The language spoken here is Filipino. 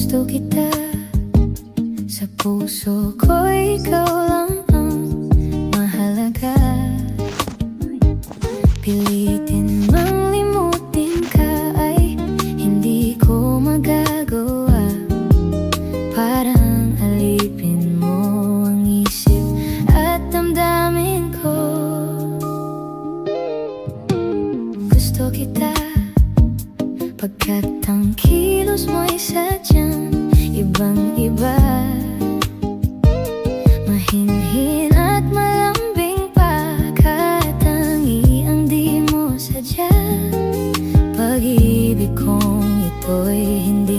Gusto kita, sa puso ko ikaw lang ang mahalaga. Pilitin mang limutin ka ay hindi ko magagawa. Parang alipin mo ang isip at damdamin ko. Gusto kita, pagkat ang kilos mo'y sadyang ibang-iba. Mahinhin at malambing, pagkatangi ang di mo sadya. Pag-ibig kong ito'y hindi